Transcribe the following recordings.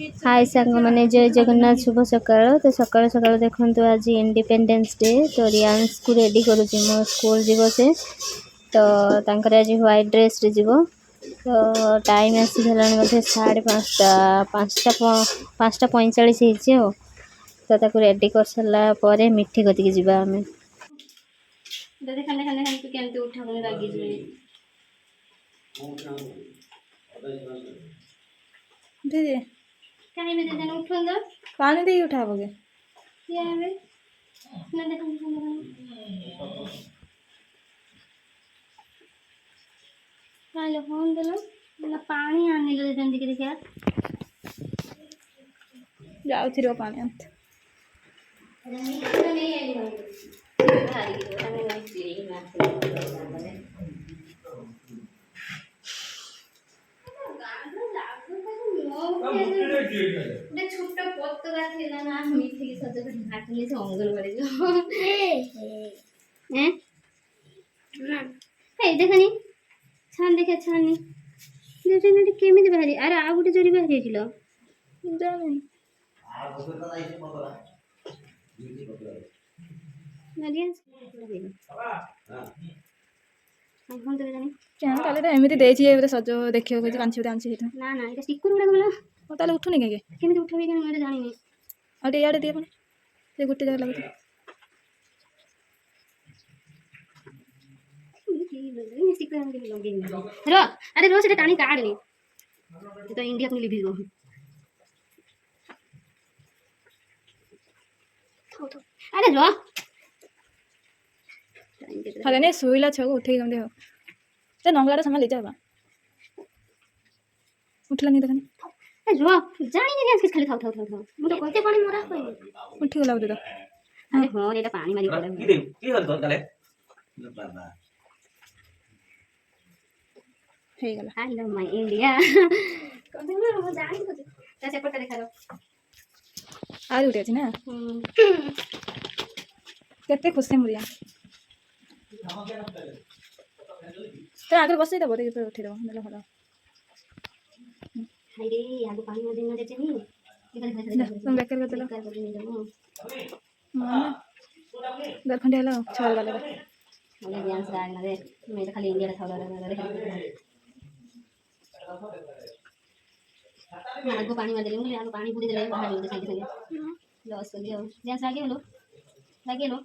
हाय सांग मैंने जय जगन्नाथ शुभ सकाल। तो सकाल सकाल देखो आज इंडिपेंडेंस डे तो रियांस को रेडी करुँच मो स्कूल जीव से तो आज व्हाइट ड्रेस रे जीव तो टाइम आसीगला बोधे 5:45 तो ताको रेडी कर सारा पर मिठी कतिक जीवा आमे दादी खाने खाने खाने केमती उठा कोनी रागी जी दीदी काहे में देना उठन दो पानी दे उठाओगे ये है ना देखो हेलो फोन दे ना पानी आने लगे जल्दी के देखिए जाओ थिरो पानी अंत छोट पत्ता थिला ना मिठी की सज कर घाटले से अंगनवाड़ी जो हैं हे देखनी छान देखे छानी देखे नेटी केमिति बाहरी अरे आ गुटे जोड़ी बाहरी छिलो जाने नरियन हम तो जानी क्या काले एमती देछि ए सज देखियो कहै कांची आंची हेता ना ना এটা টিকুর গুড়া গুলো ओ ताले उठुनी के केमिति उठबी केन मैं जानि नहीं अरे यार दिए पण से गुटे जगह लागत रो अरे रो से टाणी काट नी तो इंडिया अपनी लिखी दो अरे रो हले ने सोइला छगो उठे गम देहो ते नंगलाटा संभाल ले जाबा उठला नहीं देखनी ए रो जानि नहीं किस खाली खाऊ खाऊ खाऊ मु तो कहते पानी मोरा कोई उठी गला बोदे अरे हो एटा पानी मारी पड़े की दे की हल तो काले बाबा हे गला हेलो माय इंडिया कहते मैं जानि तो कैसे पटा देखा रो आज उठे छी ना केते खुशी मुरिया तो आगे बस दे बोदे तो उठे दो नला होला हाय रे आगो पानी में देना देते नहीं तुम बेकर के चलो कर नहीं जानो दरखंडे हला छाल वाला मुझे ध्यान से आग ना दे मैं तो खाली इंडिया का खावा रहा आगो पानी में दे मुझे आगो पानी पूरी दे बाहर दे संगे संगे लॉस कर दिया ध्यान से लागे लो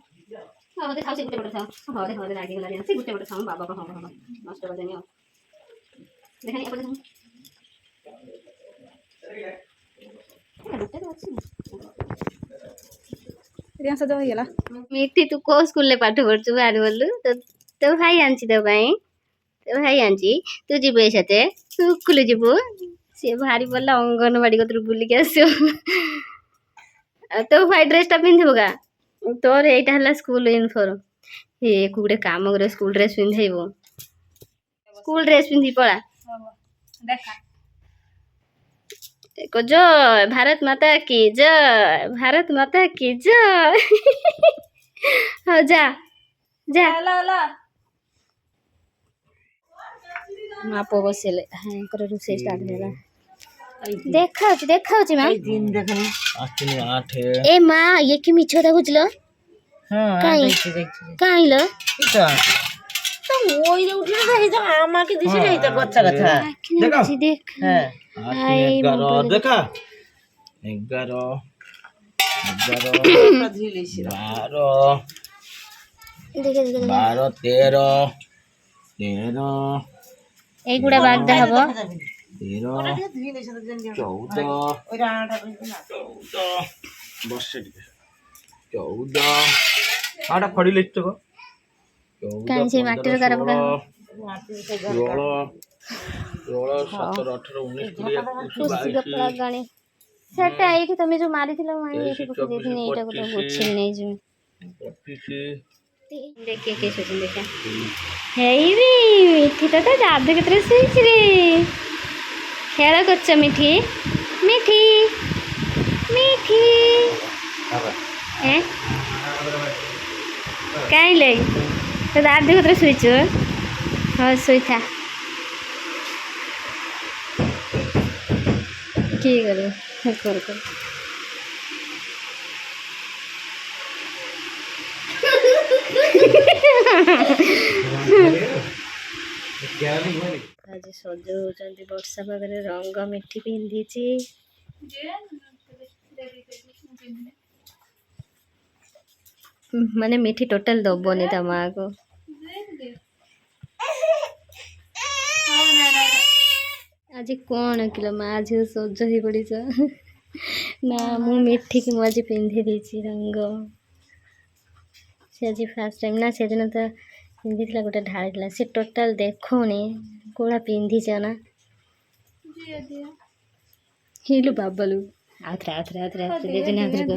हां दे खाओ से गुटे बड़ा था हां दे लागे गला से गुटे बड़ा था बाबा को हां मास्टर बन जाओ देखनी अपन रिया सजा हो गेला मिठी तू को स्कूल ले पाठ पढ़छु बार बोलू तो भाई आंची तो भाई आंची तू जीबे साथे तू स्कूल जीबू से भारी बोला अंगनवाड़ी को बुली के आसो तो भाई ड्रेस टा पिंधबगा तोर एटा हला स्कूल यूनिफॉर्म हे कुगुडे काम करे स्कूल ड्रेस पिंधैबो स्कूल ड्रेस पिंधि पड़ा देखा को जय भारत माता की जय भारत माता की जय हो जा जा ला ला मापो बसेले हां कर रुसे स्टार्ट होला देखाउछ मां दिन देखनी 8 3 8 ए मां ये की मिछो दा बुझलो हां काई काई लो इता तो ओइ रे उठले हे तो आमा के दिसे रे तो गच्चा कथा देखा देख हां 11 देखा 11 12 12 13 13 এই গুড়া বাগ দা হবো 13 14 ବର୍ଷେ ଟିକେ 14 ଆଟା ଖଡି ଲିଷ୍ଟ କ 14 କାଇଁ ସେ ମାଟିର ଗାର ପକା 16 17 18 19 खुशी कपड़ा गाणी सेटा एठी तमे जो मारिथिलो माई एठी पके देथिने एटा को तो गोछि नै जो 25 देखे के सोचन देखा हेई रे मिठी तो जादू केतरे सुइछ रे खेल करछ मिठी मिठी मिठी ए काई ले तो दादी केतरे सुइछ हो सुइथा କିଏ କରେ କର କର ଆଜି ସଜଉଛନ୍ତି ବର୍ଷା ପାଗରେ ରଙ୍ଗ ମିଠି ପିନ୍ଧିଛି ମାନେ ମିଠି ଟୋଟାଲ ଦବନି ତା ମାଆକୁ ଆଜି କ'ଣ କିଲୋ ମା ଝିଅ ସଜ ହେଇ ପଡ଼ିଛ ନା ମୁଁ ମିଠିକି ମୁଁ ଆଜି ପିନ୍ଧି ଦେଇଛି ରଙ୍ଗ ସେ ଆଜି ଫାର୍ଷ୍ଟ ଟାଇମ୍ ନା ସେଦିନ ତ ପିନ୍ଧିଥିଲା ଗୋଟେ ଢାଳିଥିଲା ସେ ଟୋଟାଲ ଦେଖୁନି କୋଉଟା ପିନ୍ଧିଛ ନା ହେଇଲୁ ବାବାଲୁ ଆଉଥରେ ଦେଇଦେନି ଆଉଥରେ